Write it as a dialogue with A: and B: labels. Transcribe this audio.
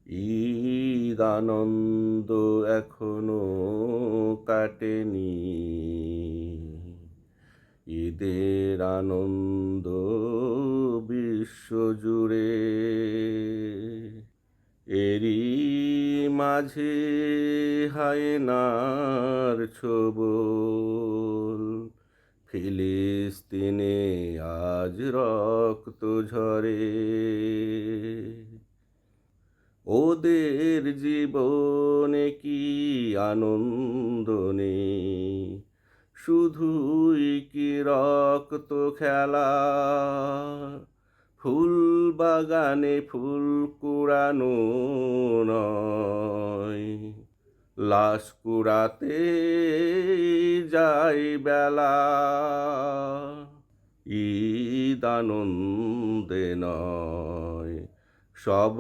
A: ঈদ আনন্দ এখনো কাটেনি, ঈদের আনন্দ বিশ্বজুড়ে। এরই মাঝে হায়নার ছোবল, ফিলিস্তিনে আজ রক্ত ঝরে। ওদের জীবনে কি আনন্দ নেই, শুধুই কি রক্ত খেলা। ফুল বাগানে ফুল কুড়ানো নয়, লাশ কুড়াতে যাই বেলা। ঈদ আনন্দে নয়, সব